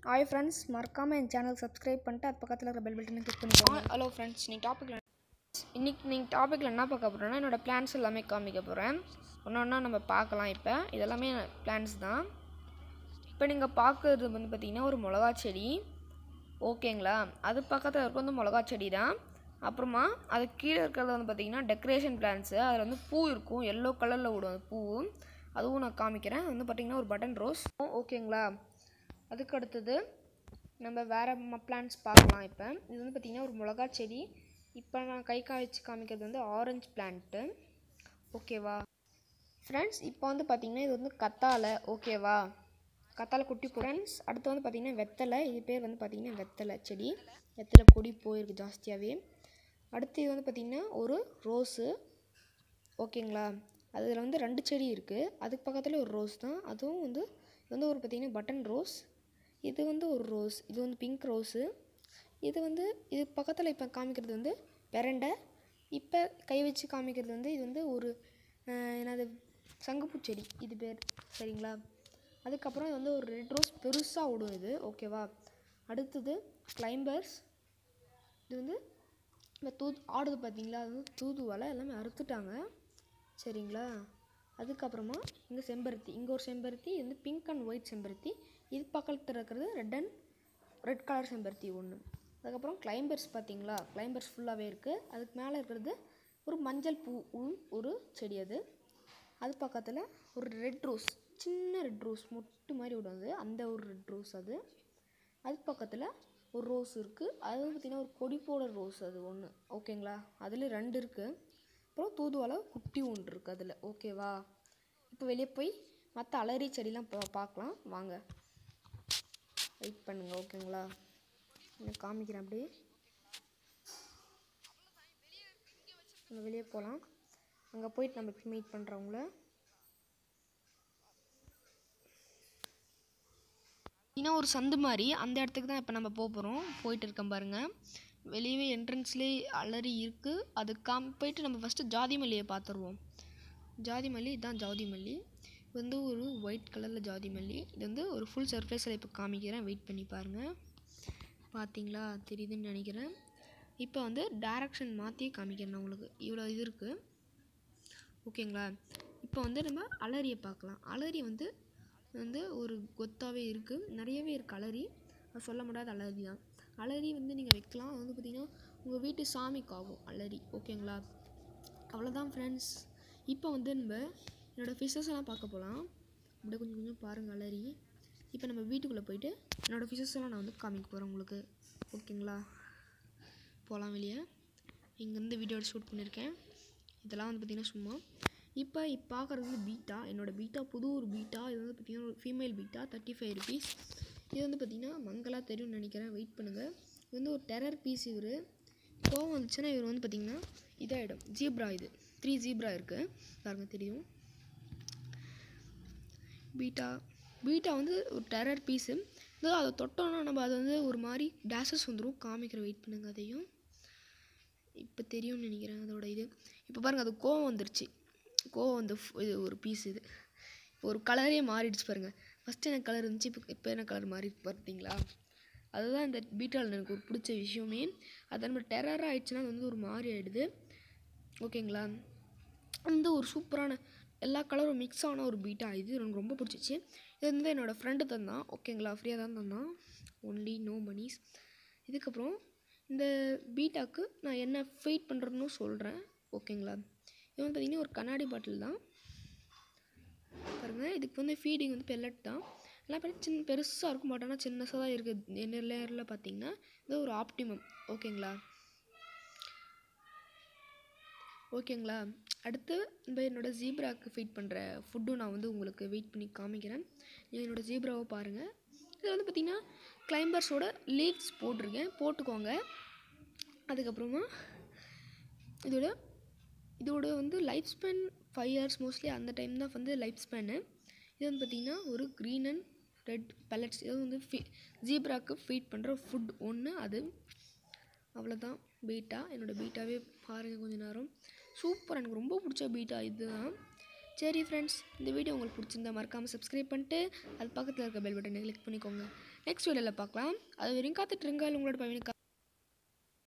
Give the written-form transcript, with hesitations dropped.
Hi friends, மறக்காம என் channel subscribe பண்ணிட்டு அது பக்கத்தில் இருக்கிற பெல் பட்டனை கிளிக் பண்ணிக்கோங்க. ஹலோ ஃப்ரெண்ட்ஸ், இன்னைக்கு டாப்பிக்கில் என்ன பார்க்க போகிறோன்னா என்னோடய பிளான்ஸ் எல்லாமே காமிக்க போகிறேன். ஒன்று ஒன்றா நம்ம பார்க்கலாம். இப்போ இதெல்லாமே பிளான்ஸ் தான். இப்போ நீங்கள் பார்க்குறது வந்து பார்த்திங்கன்னா ஒரு மிளகா செடி, ஓகேங்களா? அது பக்கத்தில் இருக்க வந்து மிளகா செடி தான். அப்புறமா அது கீழே இருக்கிறது வந்து பார்த்திங்கன்னா டெக்கரேஷன் பிளான்ஸு. அதில் வந்து பூ இருக்கும், எல்லோ கலரில் விடும் அந்த பூ. அதுவும் நான் காமிக்கிறேன். அது வந்து பார்த்திங்கன்னா ஒரு பட்டன் ரோஸ், ஓகேங்களா? அதுக்கு அடுத்தது நம்ம வேறு பிளான்ஸ் பார்க்கலாம். இப்போ இது வந்து பார்த்திங்கன்னா ஒரு மிளகா செடி. இப்போ நான் கை காய்ச்சி காமிக்கிறது வந்து ஆரஞ்சு பிளான்ட்டு, ஓகேவா ஃப்ரெண்ட்ஸ்? இப்போ வந்து பார்த்திங்கன்னா இது வந்து கத்தாழை, ஓகேவா? கத்தாழை குட்டி ஃப்ரெண்ட்ஸ். அடுத்து வந்து பார்த்திங்கன்னா வெத்தலை. இது பேர் வந்து பார்த்திங்கன்னா வெத்தலை செடி. வெத்தலை கொடி போயிருக்கு ஜாஸ்தியாகவே. அடுத்து இது வந்து பார்த்திங்கன்னா ஒரு ரோஸு, ஓகேங்களா? அதில் வந்து 2 செடி இருக்குது. அதுக்கு பக்கத்தில் ஒரு ரோஸ் தான். அதுவும் வந்து இது வந்து ஒரு பார்த்திங்கன்னா பட்டன் ரோஸ். இது வந்து ஒரு ரோஸ், இது வந்து பிங்க் ரோஸு. இது வந்து இது பக்கத்தில் இப்போ காமிக்கிறது வந்து பெரண்டை. இப்போ கை வச்சு காமிக்கிறது வந்து இது வந்து ஒரு என்னது சங்குப்பூ செடி, இது பேர், சரிங்களா? அதுக்கப்புறம் இது வந்து ஒரு ரெட் ரோஸ் பெருசாக விடும் இது, ஓகேவா? அடுத்தது கிளைம்பர்ஸ். இது வந்து இந்த ஆடுது பார்த்தீங்களா? அது வந்து தூதுவளை எல்லாமே அறுத்துட்டாங்க, சரிங்களா? அதுக்கப்புறமா இங்கே செம்பருத்தி, இங்கே ஒரு செம்பருத்தி, இது வந்து பிங்க் அண்ட் ஒயிட் செம்பருத்தி. இது பக்கத்தில் இருக்கிறது ரெட் கலர் செம்பருத்தி ஒன்று. அதுக்கப்புறம் கிளைம்பர்ஸ் பார்த்தீங்களா? கிளைம்பர்ஸ் ஃபுல்லாகவே இருக்குது. அதுக்கு மேலே இருக்கிறது ஒரு மஞ்சள் பூ ஒரு செடி. அது பக்கத்தில் ஒரு ரெட் ரோஸ், சின்ன ரெட் ரோஸ் மொட்டு மாதிரி விடாது, அந்த ஒரு ரெட் ரோஸ். அது பக்கத்தில் ஒரு ரோஸ் இருக்குது. அது வந்து பார்த்திங்கன்னா ஒரு கொடி போட ரோஸ், அது ஒன்று, ஓகேங்களா? அதில் 2 இருக்குது. அப்புறம் தூதுவளை குட்டி ஒன்று இருக்குது அதில், ஓகேவா? இப்போ வெளியே போய் மற்ற அலரி செடிலாம் பார்க்கலாம் வாங்க, வெயிட் பண்ணுங்க, ஓகேங்களா? நான் காமிக்கிறேன். அப்படியே நம்ம வெளியே போகலாம். அங்கே போயிட்டு நம்ம இப்போ மீட் பண்ணுறவங்கள இன்னும் ஒரு சந்து மாதிரி அந்த இடத்துக்கு தான் இப்போ நம்ம போகிறோம். போயிட்டு இருக்கோம் பாருங்கள். வெளியவே என்ட்ரன்ஸ்லேயே அலரி இருக்குது. அது போயிட்டு நம்ம ஃபஸ்ட்டு ஜாதி மல்லியை பார்த்துருவோம். ஜாதி மல்லி, இதுதான் ஜாதி மல்லி. இது வந்து ஒரு ஒயிட் கலரில் ஜாதி மல்லி. இது வந்து ஒரு ஃபுல் சர்ஃபேஸில் இப்போ காமிக்கிறேன், வெயிட் பண்ணி பாருங்கள். பார்த்தீங்களா, தெரியுதுன்னு நினைக்கிறேன். இப்போ வந்து டைரக்ஷன் மாற்றி காமிக்கிறேன் உங்களுக்கு. இவ்வளோ இது இருக்குது, ஓகேங்களா? இப்போ வந்து நம்ம அலரியை பார்க்கலாம். அலரி வந்து ஒரு கொத்தாகவே இருக்குது, நிறையவே இருக்குது அலரி. அது சொல்ல முடியாத அலரி தான். அலரி வந்து நீங்கள் வைக்கலாம். அது வந்து பார்த்திங்கன்னா உங்கள் வீட்டு சாமிக்காகும் அலரி, ஓகேங்களா? அவ்வளோதான் ஃப்ரெண்ட்ஸ். இப்போ வந்து நம்ம என்னோடய ஃபிஷஸ் எல்லாம் பார்க்க போகலாம். அப்படியே கொஞ்சம் கொஞ்சம் பாருங்கள் அலரி. இப்போ நம்ம வீட்டுக்குள்ளே போயிட்டு என்னோடய ஃபிஷஸ் எல்லாம் நான் வந்து காமிக்க போகிறேன் உங்களுக்கு, ஓகேங்களா? போகலாம் வெளியே. இங்கேருந்து வீடியோ ஷூட் பண்ணியிருக்கேன். இதெல்லாம் வந்து பார்த்திங்கன்னா சும்மா. இப்போ பார்க்குறது வந்து பீட்டா, என்னோடய பீட்டா, புது ஒரு பீட்டா. இது வந்து பார்த்திங்கன்னா ஒரு ஃபீமேல் பீட்டா, 35 ருபீஸ். இது வந்து பார்த்திங்கன்னா மங்களா தெரியும்னு நினைக்கிறேன், வெயிட் பண்ணுங்கள். இது வந்து ஒரு டெரர் பீஸ். இவர் கோவம் வந்துச்சுன்னா இவர் வந்து பார்த்திங்கன்னா இதாகிடும். ஜீப்ரா, இது 3 ஜீப்ரா இருக்குது பாருங்கள், தெரியும். பீட்டா வந்து ஒரு டெரர் பீஸு. இது அதை தொட்டோன்னா நம்ம அது வந்து ஒரு மாதிரி டேஷஸ் வந்துடும், காமிக்கிற, வெயிட் பண்ணுங்கள். அதையும் இப்போ தெரியும்னு நினைக்கிறேன் அதோட இது. இப்போ பாருங்கள், அது கோவம் வந்துருச்சு. கோவம் வந்து இது ஒரு பீஸ். இது ஒரு கலரே மாறிடுச்சு பாருங்கள். ஃபஸ்ட்டு எனக்கு கலர் இருந்துச்சு, இப்போ என்ன கலர் மாறி பார்த்தீங்களா? அதுதான் இந்த பீட்டாவில் எனக்கு ஒரு பிடிச்ச விஷயமே. அது நம்ம டெரராக ஆகிடுச்சுன்னா அது வந்து ஒரு மாதிரி ஆகிடுது, ஓகேங்களா? வந்து ஒரு சூப்பரான எல்லா கலரும் மிக்ஸ் ஆன ஒரு பீட்டா. இது எனக்கு ரொம்ப பிடிச்சிச்சு. இது வந்து என்னோடய ஃப்ரெண்டு தந்தான், ஓகேங்களா? ஃப்ரீயாக தான் தந்தான், ஒன்லி நோ மணிஸ். இதுக்கப்புறம் இந்த பீட்டாவுக்கு நான் என்ன ஃபீட் பண்ணுறதுன்னு சொல்கிறேன், ஓகேங்களா? இது வந்து பார்த்திங்கன்னா ஒரு கண்ணாடி பாட்டில் தான் பாருங்கள். இதுக்கு வந்து ஃபீடிங் வந்து பெல்லட் தான். எல்லாம் பார்த்தா பெருசாக இருக்கும், பட் ஆனால் சின்னதாக தான் இருக்குது. என்ன லேயரில் பார்த்திங்கன்னா இது ஒரு ஆப்டிமம், ஓகேங்களா? அடுத்து இந்த என்னோடய ஜீப்ராவுக்கு ஃபீட் பண்ணுற ஃபுட்டும் நான் வந்து உங்களுக்கு வெயிட் பண்ணி காமிக்கிறேன். என்னோடய ஜீப்ராவை பாருங்கள். இதில் வந்து பார்த்திங்கன்னா கிளைம்பர்ஸோட லீவ்ஸ் போட்டிருக்கேன், போட்டுக்கோங்க. அதுக்கப்புறமா இதோட வந்து லைஃப் ஸ்பேன் 5 years மோஸ்ட்லி, அந்த டைம் தான் வந்து லைஃப் ஸ்பேனு. இது வந்து பார்த்திங்கன்னா ஒரு க்ரீன் அண்ட் ரெட் பெல்லட்ஸ். இது வந்து ஜீப்ராவுக்கு ஃபீட் பண்ணுற ஃபுட் ஒன்று. அது அவ்வளோதான் பீட்டா. என்னோடய பீட்டாவே பாருங்கள் கொஞ்சம் நேரம். சூப்பர், எனக்கு ரொம்ப பிடிச்ச பீட்டா இதுதான். சரி ஃப்ரெண்ட்ஸ், இந்த வீடியோ உங்களுக்கு பிடிச்சிருந்தா மறக்காமல் சப்ஸ்கிரைப் பண்ணிட்டு அது பக்கத்தில் இருக்க பெல் பட்டனை கிளிக் பண்ணிக்கோங்க. நெக்ஸ்ட் வீடியோவில் பார்க்கலாம். அது வரையும் காத்துட்ருங்க. உங்களோட பவினிக்கா.